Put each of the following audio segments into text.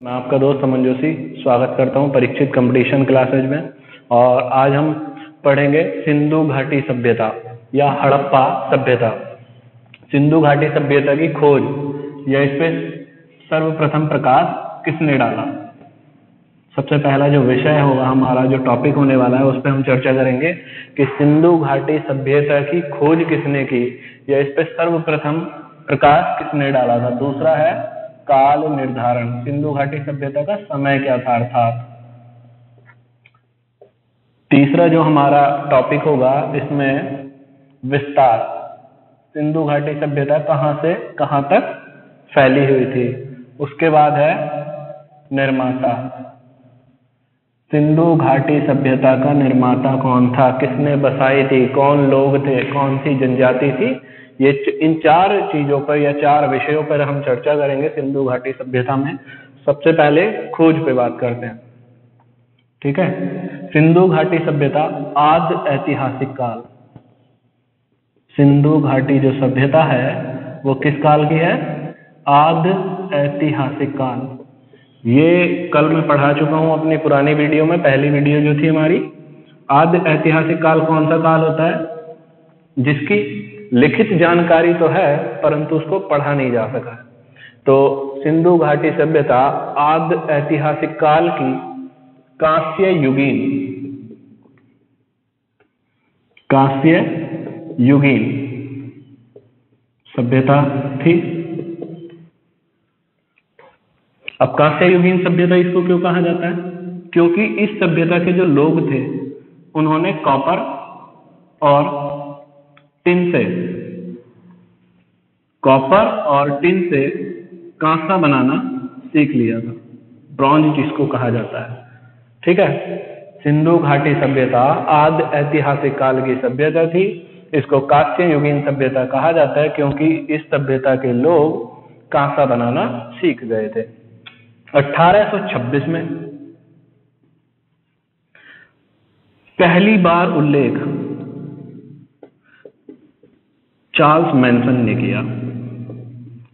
मैं आपका दोस्त अमन जोशी स्वागत करता हूं परीक्षित कंपटीशन क्लासेज में। और आज हम पढ़ेंगे सिंधु घाटी सभ्यता या हड़प्पा सभ्यता। सिंधु घाटी सभ्यता की खोज या इस पे सर्वप्रथम प्रकाश किसने डाला। सबसे पहला जो विषय होगा हमारा, जो टॉपिक होने वाला है, उस पर हम चर्चा करेंगे कि सिंधु घाटी सभ्यता की खोज किसने की या इस पे सर्वप्रथम प्रकाश किसने डाला था। दूसरा है काल निर्धारण, सिंधु घाटी सभ्यता का समय क्या था अर्थात। तीसरा जो हमारा टॉपिक होगा इसमें विस्तार, सिंधु घाटी सभ्यता कहां से कहां तक फैली हुई थी। उसके बाद है निर्माता, सिंधु घाटी सभ्यता का निर्माता कौन था, किसने बसाई थी, कौन लोग थे, कौन सी जनजाति थी। ये इन चार चीजों पर या चार विषयों पर हम चर्चा करेंगे सिंधु घाटी सभ्यता में। सबसे पहले खोज पे बात करते हैं, ठीक है। सिंधु घाटी सभ्यता आदि ऐतिहासिक काल, सिंधु घाटी जो सभ्यता है वो किस काल की है, आदि ऐतिहासिक काल। ये कल मैं पढ़ा चुका हूं अपनी पुरानी वीडियो में, पहली वीडियो जो थी हमारी। आदि ऐतिहासिक काल कौन सा काल होता है, जिसकी लिखित जानकारी तो है परंतु उसको पढ़ा नहीं जा सका। तो सिंधु घाटी सभ्यता आदि ऐतिहासिक काल की कांस्य युगीन सभ्यता थी। अब कांस्य युगीन सभ्यता इसको क्यों कहा जाता है, क्योंकि इस सभ्यता के जो लोग थे उन्होंने कॉपर और टिन से कांसा बनाना सीख लिया था, ब्रॉन्ज जिसको कहा जाता है, ठीक है। सिंधु घाटी सभ्यता आदि ऐतिहासिक काल की सभ्यता थी। इसको कांस्य युगीन सभ्यता कहा जाता है क्योंकि इस सभ्यता के लोग कांसा बनाना सीख गए थे। 1826 में पहली बार उल्लेख चार्ल्स मैनसन ने किया।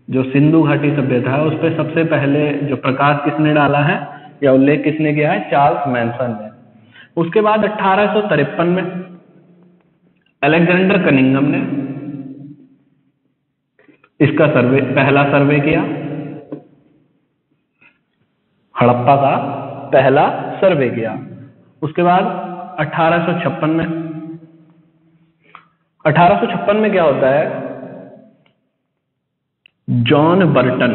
जो सिंधु घाटी सभ्यता है उस पर सबसे पहले जो प्रकाश किसने डाला है या उल्लेख किसने किया है, चार्ल्स मैनसन ने। उसके बाद 1853 में अलेक्जेंडर कनिंघम ने इसका पहला सर्वे किया, हड़प्पा का पहला सर्वे किया। उसके बाद 1856 में क्या होता है, जॉन बर्टन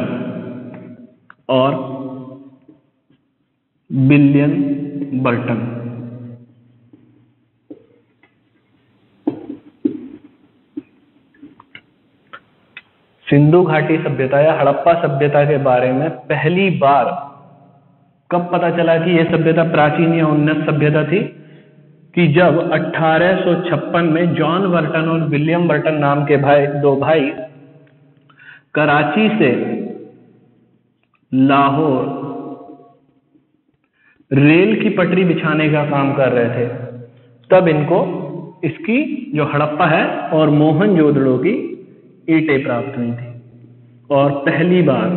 और विलियम बर्टन सिंधु घाटी सभ्यता या हड़प्पा सभ्यता के बारे में पहली बार कब पता चला कि यह सभ्यता प्राचीन या उन्नत सभ्यता थी, कि जब 1856 में जॉन बर्टन और विलियम बर्टन नाम के दो भाई कराची से लाहौर रेल की पटरी बिछाने का काम कर रहे थे, तब इनको इसकी जो हड़प्पा है और मोहनजोदड़ो की ईंटें प्राप्त हुई थी। और पहली बार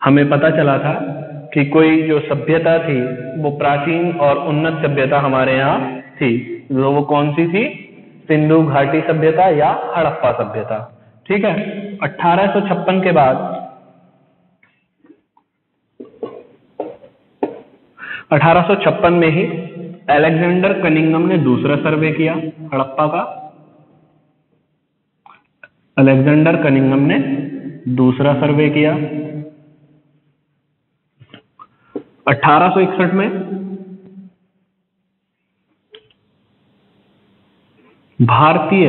हमें पता चला था कि कोई जो सभ्यता थी वो प्राचीन और उन्नत सभ्यता हमारे यहाँ थी। वो कौन सी थी, सिंधु घाटी सभ्यता या हड़प्पा सभ्यता, ठीक है। 1856 के बाद 1856 में ही अलेक्जेंडर कनिंघम ने दूसरा सर्वे किया हड़प्पा का। अलेक्जेंडर कनिंघम ने दूसरा सर्वे किया। 1861 में भारतीय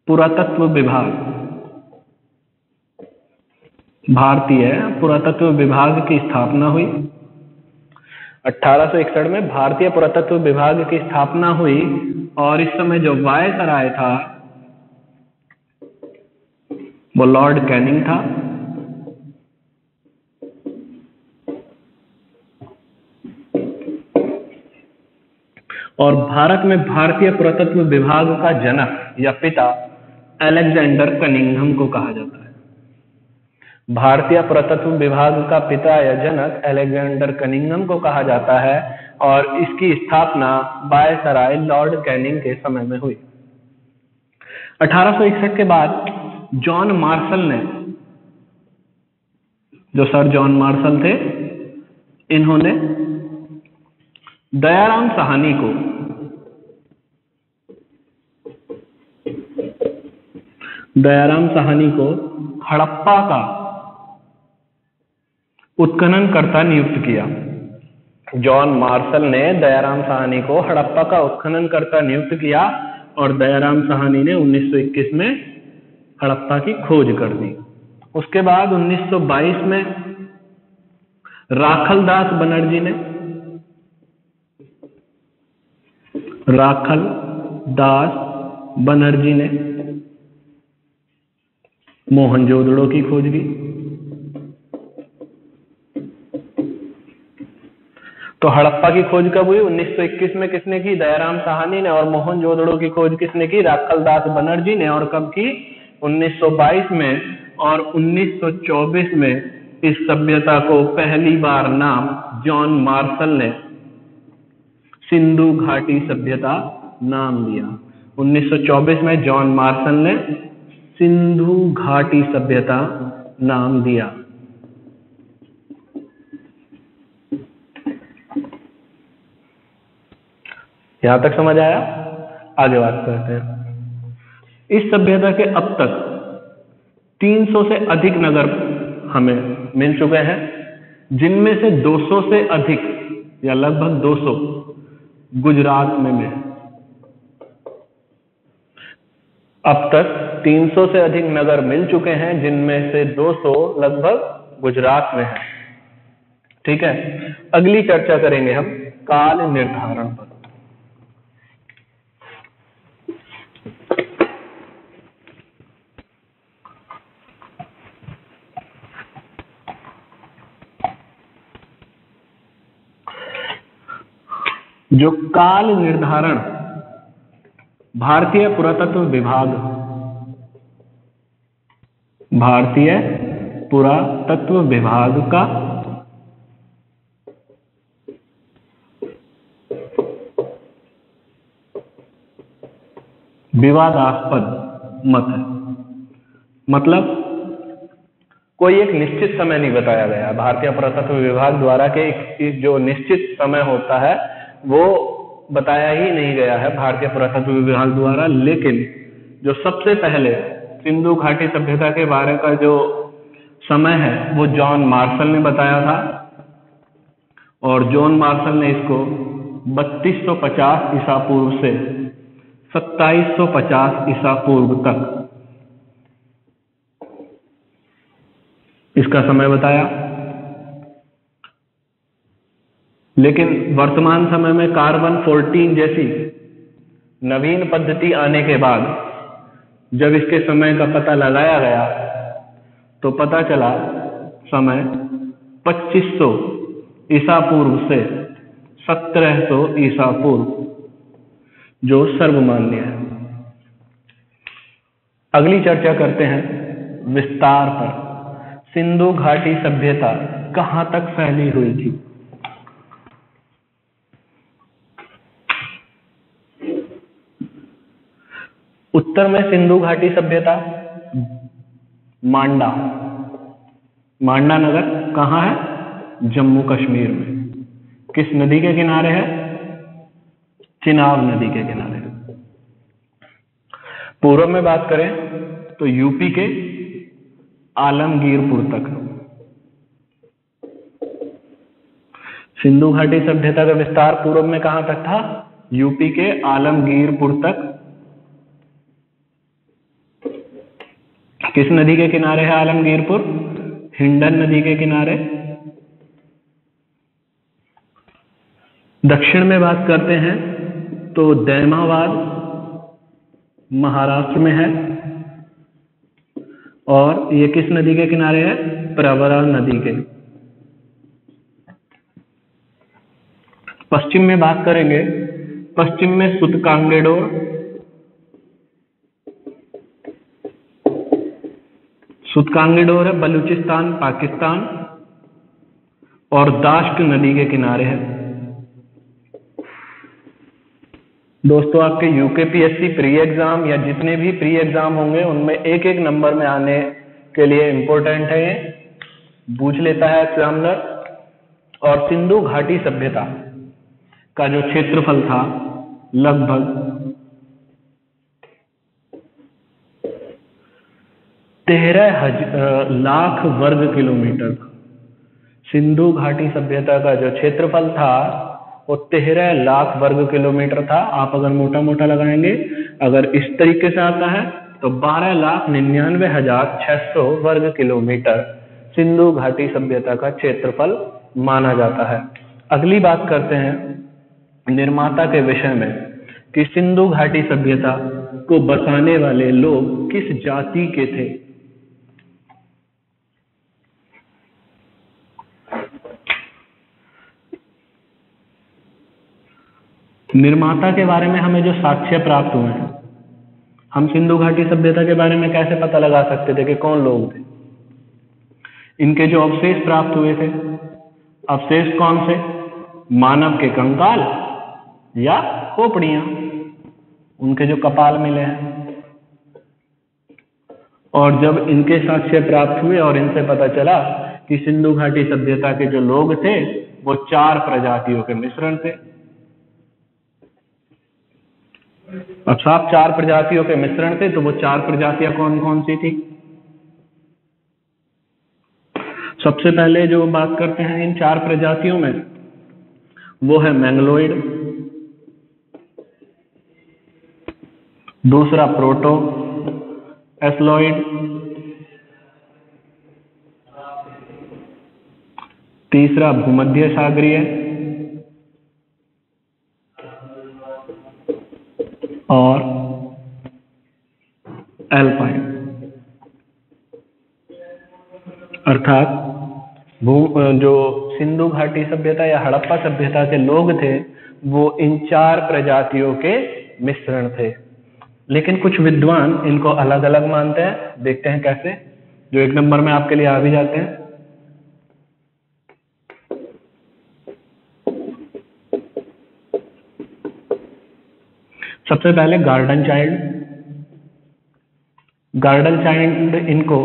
पुरातत्व विभाग की स्थापना हुई। 1861 में भारतीय पुरातत्व विभाग की स्थापना हुई और इस समय जो वायसराय था वो लॉर्ड कैनिंग था। और भारत में भारतीय पुरातत्व विभाग का जनक या पिता अलेक्जेंडर कनिंघम को कहा जाता है। भारतीय पुरातत्व विभाग का पिता या जनक अलेक्जेंडर कनिंघम को कहा जाता है और इसकी स्थापना वायसराय लॉर्ड कैनिंग के समय में हुई। 1861 के बाद जॉन मार्शल ने, जो सर जॉन मार्शल थे, इन्होंने दयाराम साहनी को हड़प्पा का उत्खननकर्ता नियुक्त किया। जॉन मार्शल ने दयाराम साहनी को हड़प्पा का उत्खननकर्ता नियुक्त किया और दयाराम साहनी ने 1921 में हड़प्पा की खोज कर दी। उसके बाद 1922 में राखलदास बनर्जी ने मोहनजोदड़ो की खोज की। तो हड़प्पा की खोज कब हुई? 1921 में किसने की? दयाराम साहनी ने। और मोहनजोदड़ो की खोज किसने की? राखलदास बनर्जी ने। और कब की? 1922 में। और 1924 में इस सभ्यता को पहली बार नाम जॉन मार्शल ने सिंधु घाटी सभ्यता नाम दिया। 1924 में जॉन मार्शल ने सिंधु घाटी सभ्यता नाम दिया। यहां तक समझ आया? आगे बात करते हैं। इस सभ्यता के अब तक 300 से अधिक नगर हमें मिल चुके हैं, जिनमें से 200 से अधिक या लगभग 200 गुजरात में मिले। अब तक 300 से अधिक नगर मिल चुके हैं, जिनमें से 200 लगभग गुजरात में है। ठीक है, अगली चर्चा करेंगे हम काल निर्धारण पर। जो काल निर्धारण भारतीय पुरातत्व विभाग का विवादास्पद मत है। मतलब कोई एक निश्चित समय नहीं बताया गया। भारतीय पुरातत्व विभाग द्वारा के एक जो निश्चित समय होता है वो बताया ही नहीं गया है भारतीय पुरातत्व विभाग द्वारा। लेकिन जो सबसे पहले सिंधु घाटी सभ्यता के बारे का जो समय है वो जॉन मार्शल ने बताया था। और जॉन मार्शल ने इसको 3250 ईसा पूर्व से 2750 ईसा पूर्व तक इसका समय बताया। लेकिन वर्तमान समय में कार्बन 14 जैसी नवीन पद्धति आने के बाद जब इसके समय का पता लगाया गया तो पता चला समय 2500 ईसा पूर्व से 1700 ईसा पूर्व, जो सर्वमान्य है। अगली चर्चा करते हैं विस्तार पर। सिंधु घाटी सभ्यता कहां तक फैली हुई थी? उत्तर में सिंधु घाटी सभ्यता मांडा नगर कहाँ है? जम्मू कश्मीर में। किस नदी के किनारे है? चिनाब नदी के किनारे। पूर्व में बात करें तो यूपी के आलमगीरपुर तक। सिंधु घाटी सभ्यता का विस्तार पूर्व में कहां तक था? यूपी के आलमगीरपुर तक। किस नदी के किनारे है आलमगीरपुर? हिंडन नदी के किनारे। दक्षिण में बात करते हैं तो दैमाबाद महाराष्ट्र में है। और ये किस नदी के किनारे है? प्रवरा नदी के। पश्चिम में बात करेंगे, पश्चिम में सुतकांगेडोर, सुतकांगीडोर है बलूचिस्तान पाकिस्तान और दाश्त नदी के किनारे है। दोस्तों आपके यूकेपीएससी प्री एग्जाम या जितने भी प्री एग्जाम होंगे उनमें एक एक नंबर में आने के लिए इम्पोर्टेंट है, ये पूछ लेता है एग्जामिनर। और सिंधु घाटी सभ्यता का जो क्षेत्रफल था लगभग 13 लाख वर्ग किलोमीटर था। सिंधु घाटी सभ्यता का जो क्षेत्रफल था वो 13 लाख वर्ग किलोमीटर था। आप अगर मोटा मोटा लगाएंगे, अगर इस तरीके से आता है तो 12,99,600 वर्ग किलोमीटर सिंधु घाटी सभ्यता का क्षेत्रफल माना जाता है। अगली बात करते हैं निर्माता के विषय में कि सिंधु घाटी सभ्यता को बसाने वाले लोग किस जाति के थे। निर्माता के बारे में हमें जो साक्ष्य प्राप्त हुए हैं, हम सिंधु घाटी सभ्यता के बारे में कैसे पता लगा सकते थे कि कौन लोग थे। इनके जो अवशेष प्राप्त हुए थे, अवशेष कौन से, मानव के कंकाल या खोपड़ियां, उनके जो कपाल मिले हैं। और जब इनके साक्ष्य प्राप्त हुए और इनसे पता चला कि सिंधु घाटी सभ्यता के जो लोग थे वो 4 प्रजातियों के मिश्रण थे। अब साफ 4 प्रजातियों के मिश्रण थे, तो वो 4 प्रजातियां कौन कौन सी थी। सबसे पहले जो बात करते हैं इन 4 प्रजातियों में, वो है मैंगलोइड, दूसरा प्रोटो एस्लॉइड, तीसरा भूमध्य सागरीय और एल्पाइन। अर्थात जो सिंधु घाटी सभ्यता या हड़प्पा सभ्यता के लोग थे वो इन 4 प्रजातियों के मिश्रण थे। लेकिन कुछ विद्वान इनको अलग अलग मानते हैं। देखते हैं कैसे, जो 1 नंबर में आपके लिए आ भी जाते हैं। सबसे पहले गार्डन चाइल्ड इनको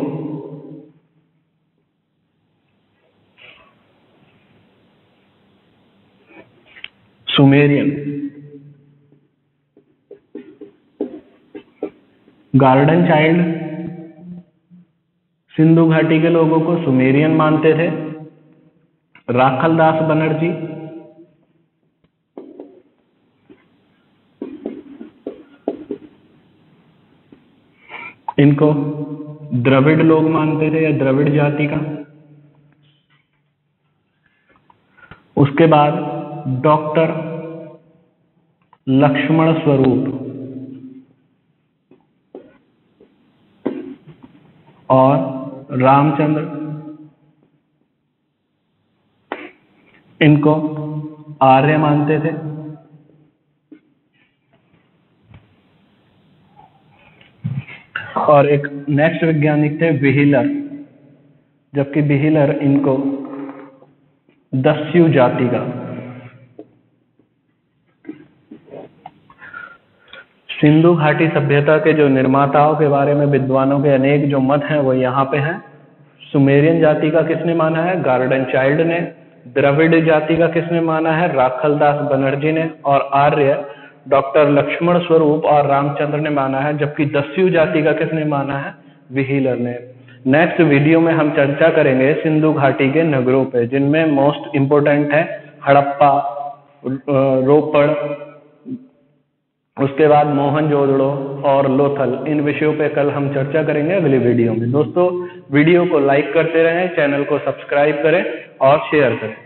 सुमेरियन, गार्डन चाइल्ड सिंधु घाटी के लोगों को सुमेरियन मानते थे। राखलदास बनर्जी इनको द्रविड़ लोग मानते थे या द्रविड़ जाति का। उसके बाद डॉक्टर लक्ष्मण स्वरूप और रामचंद्र इनको आर्य मानते थे। और एक नेक्स्ट वैज्ञानिक थे व्हीलर, जबकि व्हीलर इनको दस्यु जाति का। सिंधु घाटी सभ्यता के जो निर्माताओं के बारे में विद्वानों के अनेक जो मत हैं वो यहाँ पे हैं। सुमेरियन जाति का किसने माना है, गार्डन चाइल्ड ने। द्रविड़ जाति का किसने माना है, राखलदास बनर्जी ने। और आर्य डॉक्टर लक्ष्मण स्वरूप और रामचंद्र ने माना है। जबकि दस्यु जाति का किसने माना है, व्हीलर ने। नेक्स्ट वीडियो में हम चर्चा करेंगे सिंधु घाटी के नगरों पे, जिनमें मोस्ट इंपोर्टेंट है हड़प्पा, रोपड़, उसके बाद मोहनजोदड़ो और लोथल। इन विषयों पे कल हम चर्चा करेंगे अगली वीडियो में। दोस्तों वीडियो को लाइक करते रहें, चैनल को सब्सक्राइब करें और शेयर करें।